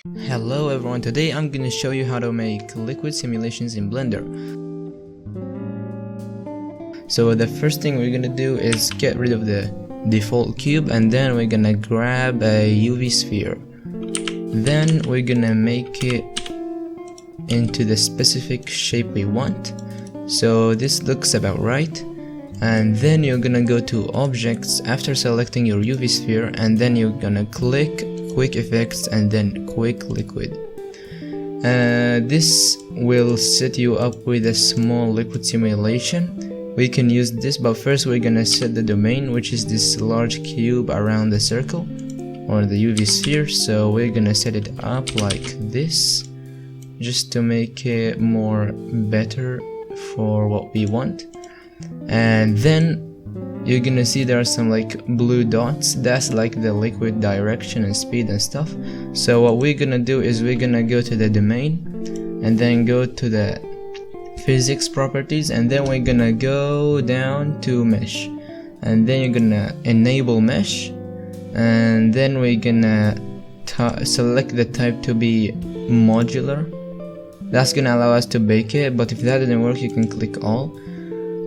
Hello everyone, today I'm going to show you how to make liquid simulations in Blender. So the first thing we're going to do is get rid of the default cube, and then we're going to grab a UV sphere. Then we're going to make it into the specific shape we want. So this looks about right. And then you're going to go to objects after selecting your UV sphere, and then you're going to click quick effects and then quick liquid. This will set you up with a small liquid simulation. We can use this, but first we're gonna set the domain, which is this large cube around the circle or the UV sphere. So we're gonna set it up like this just to make it more better for what we want. And then you're gonna see there are some like blue dots. That's like the liquid direction and speed and stuff. So what we're gonna do is we're gonna go to the domain and then go to the physics properties, and then we're gonna go down to mesh, and then you're gonna enable mesh, and then we're gonna select the type to be modular. That's gonna allow us to bake it, but if that didn't work you can click all.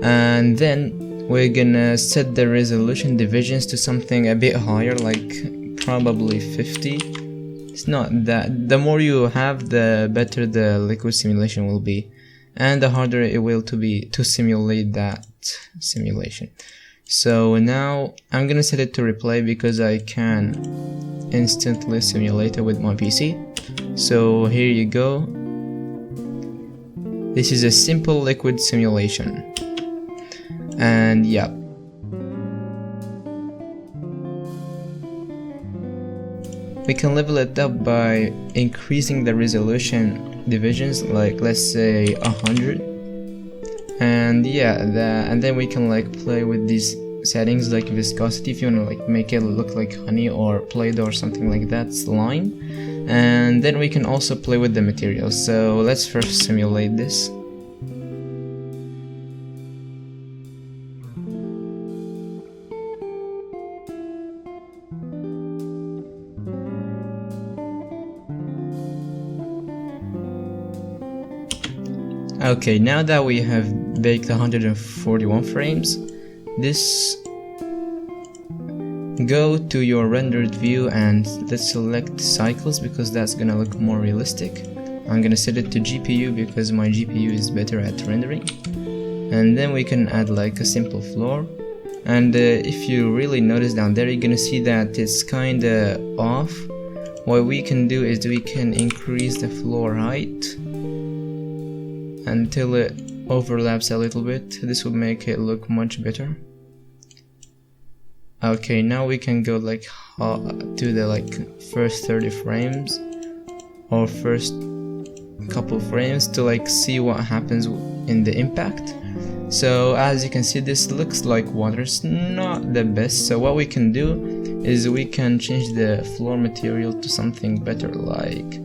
And then we're gonna set the resolution divisions to something a bit higher, like probably 50. It's not that, the more you have the better the liquid simulation will be, and the harder it will to simulate that simulation. So now I'm gonna set it to replay because I can instantly simulate it with my PC. So here you go. This is a simple liquid simulation. And yeah, we can level it up by increasing the resolution divisions, like let's say 100. And yeah, and then we can like play with these settings like viscosity if you want to like make it look like honey or Play-Doh or something like that, slime. And then we can also play with the materials. So let's first simulate this. Okay, now that we have baked 141 frames, go to your rendered view and let's select cycles because that's gonna look more realistic. I'm gonna set it to GPU because my GPU is better at rendering. And then we can add like a simple floor. And if you really notice down there, you're gonna see that it's kinda off. What we can do is we can increase the floor height until it overlaps a little bit. This will make it look much better. Okay, now we can go like to the like first 30 frames or first couple frames to like see what happens in the impact. So as you can see, this looks like water. It's not the best, so what we can do is we can change the floor material to something better, like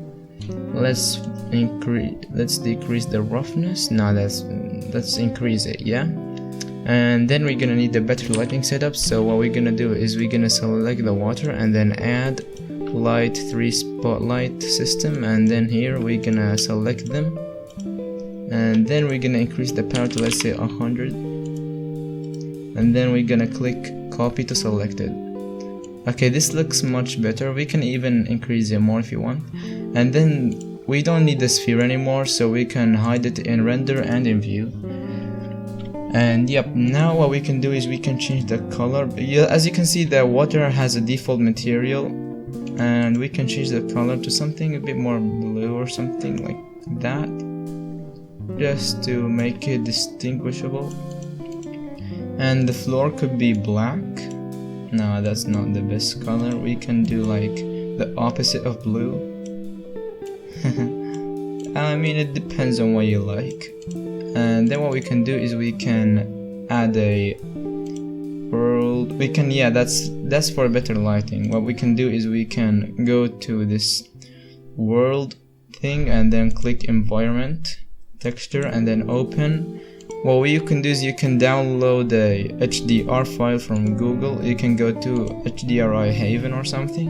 let's decrease the roughness. Now let's increase it, yeah. And then we're gonna need a better lighting setup. So what we're gonna do is we're gonna select the water and then add light 3 spotlight system, and then here we're gonna select them, and then we're gonna increase the power to let's say 100, and then we're gonna click copy to select it. Okay, this looks much better. We can even increase it more if you want. And then we don't need the sphere anymore, so we can hide it in render and in view. And yep, now what we can do is we can change the color. Yeah, as you can see, the water has a default material, and we can change the color to something a bit more blue or something like that, just to make it distinguishable. And the floor could be black. No, that's not the best color. We can do like the opposite of blue. I mean, it depends on what you like. And then what we can do is we can add a world. We can, yeah, that's for better lighting. What we can do is we can go to this world thing and then click environment, texture, and then open. What you can do is you can download a HDR file from Google. You can go to HDRI Haven or something,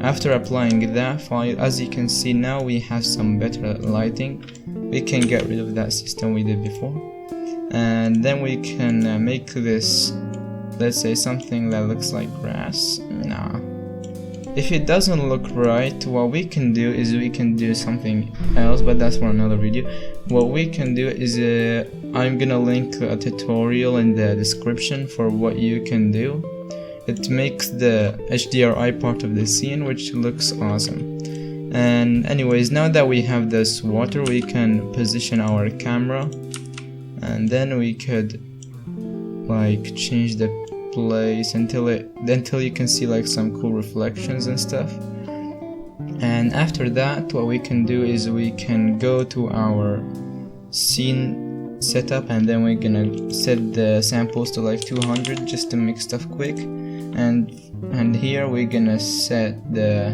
After applying that file, as you can see now, we have some better lighting. We can get rid of that system we did before, and then we can make this, let's say, something that looks like grass. Nah, if it doesn't look right, what we can do is we can do something else, but that's for another video. What we can do is I'm gonna link a tutorial in the description for what you can do. It makes the HDRI part of the scene, which looks awesome. And anyways, now that we have this water, we can position our camera, and then we could like change the place until you can see like some cool reflections and stuff. And after that, what we can do is we can go to our scene setup, and then we're gonna set the samples to like 200 just to make stuff quick. And here we're gonna set the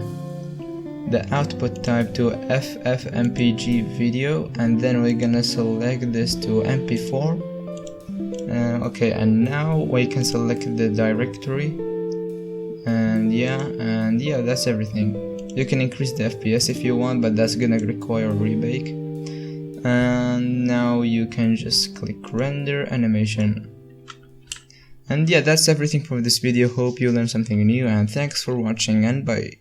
output type to FFmpeg video, and then we're gonna select this to MP4. Okay, and now we can select the directory, and yeah, that's everything. You can increase the FPS if you want, but that's gonna require a rebake. And now you can just click render animation. And yeah, that's everything for this video. Hope you learned something new, and thanks for watching, and bye.